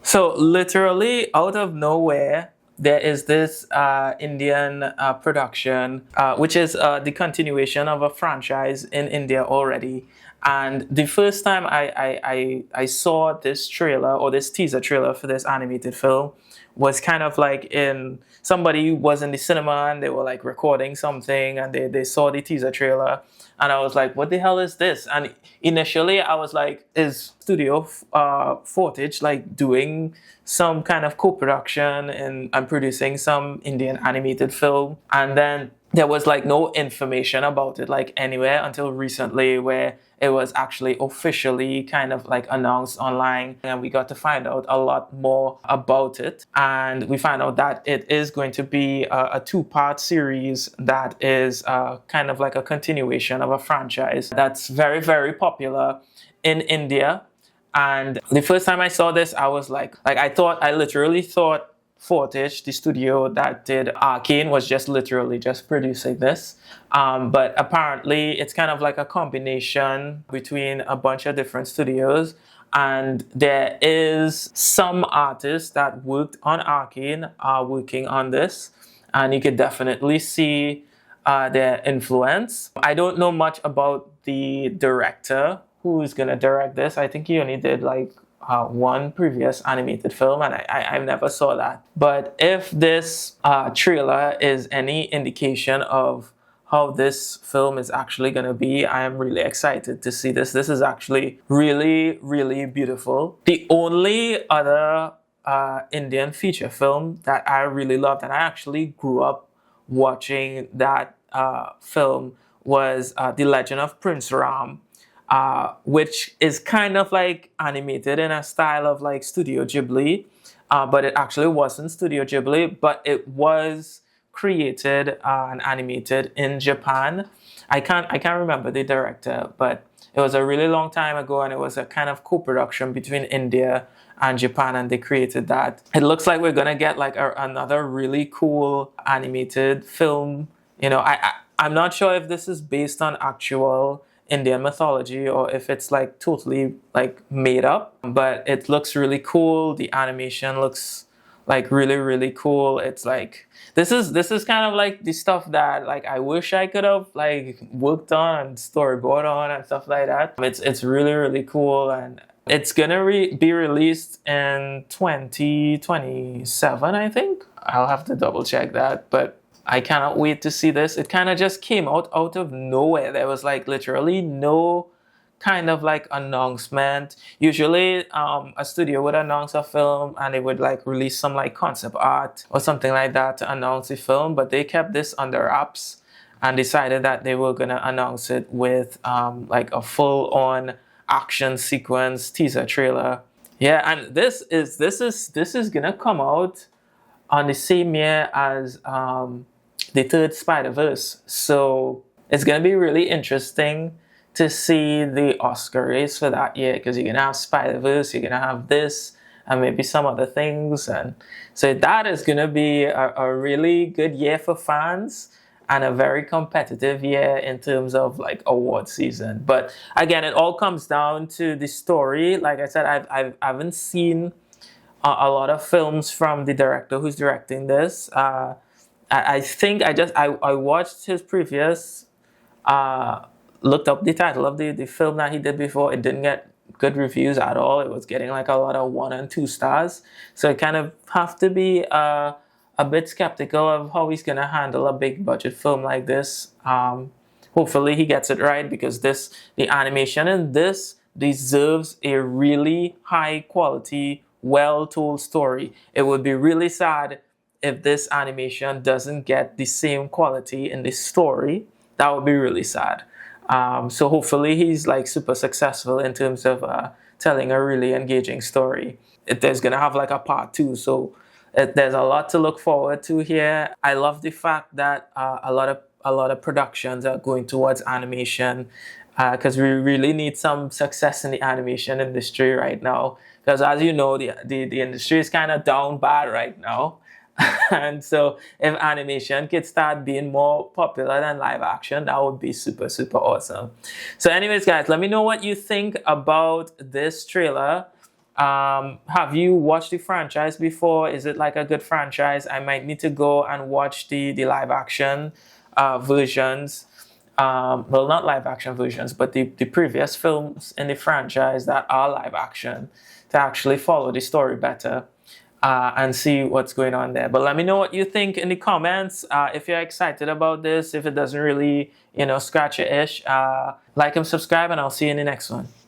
So literally out of nowhere, there is this Indian production, which is the continuation of a franchise in India already. And the first time I saw this trailer or this teaser trailer for this animated film was kind of like in somebody was in the cinema and they were like recording something and they saw the teaser trailer and I was like, what the hell is this? And initially I was like, is studio footage like doing some kind of co-production and producing some Indian animated film? And then there was like no information about it like anywhere until recently where it was actually officially kind of like announced online and we got to find out a lot more about it. And we found out that it is going to be a two-part series that is kind of like a continuation of a franchise that's very, very popular in India. And the first time I saw this, I was like I literally thought Fortage, the studio that did Arcane, was just literally just producing this. But apparently it's kind of like a combination between a bunch of different studios. And there is some artists that worked on Arcane are working on this. And you could definitely see their influence. I don't know much about the director who's going to direct this. I think he only did like one previous animated film and I never saw that. But if this trailer is any indication of how this film is actually going to be, I am really excited to see this. This is actually really, really beautiful. The only other Indian feature film that I really loved, and I actually grew up watching that film, was The Legend of Prince Ram. Which is kind of like animated in a style of like Studio Ghibli, but it actually wasn't Studio Ghibli, but it was created and animated in Japan. I can't remember the director, but it was a really long time ago, and it was a kind of co-production between India and Japan, and they created that. It looks like we're gonna get like another really cool animated film. You know, I'm not sure if this is based on actual Indian mythology or if it's like totally like made up, but it looks really cool. The animation looks like really, really cool. It's like this is kind of like the stuff that like I wish I could have like worked on and storyboard on and stuff like that. It's really, really cool, and it's gonna be released in 2027, I think. I'll have to double check that, but I cannot wait to see this. It kind of just came out of nowhere. There was like literally no kind of like announcement. Usually a studio would announce a film and they would like release some like concept art or something like that to announce the film, but they kept this under wraps and decided that they were gonna announce it with like a full-on action sequence teaser trailer. Yeah, and this is gonna come out on the same year as the third Spider-Verse. So it's going to be really interesting to see the Oscar race for that year, because you're going to have Spider-Verse, you're going to have this, and maybe some other things. And so that is going to be a really good year for fans and a very competitive year in terms of like award season. But again, it all comes down to the story. Like I said, I haven't seen a lot of films from the director who's directing this. I think I watched his previous, looked up the title of the film that he did before. It didn't get good reviews at all. It was getting like a lot of 1 and 2 stars. So I kind of have to be a bit skeptical of how he's going to handle a big budget film like this. Hopefully he gets it right, because the animation in this deserves a really high quality, well-told story. It would be really sad if this animation doesn't get the same quality in the story. That would be really sad. So hopefully he's like super successful in terms of telling a really engaging story. There's gonna have like a part 2, so there's a lot to look forward to here. I love the fact that a lot of productions are going towards animation, because we really need some success in the animation industry right now. Because as you know, the industry is kind of down bad right now. And so if animation could start being more popular than live action, that would be super, super awesome. So anyways, guys, let me know what you think about this trailer. Have you watched the franchise before? Is it like a good franchise? I might need to go and watch the live action versions. Well, not live action versions, but the previous films in the franchise that are live action to actually follow the story better and see what's going on there. But let me know what you think in the comments. If you're excited about this, if it doesn't really, scratch your itch, like and subscribe, and I'll see you in the next one.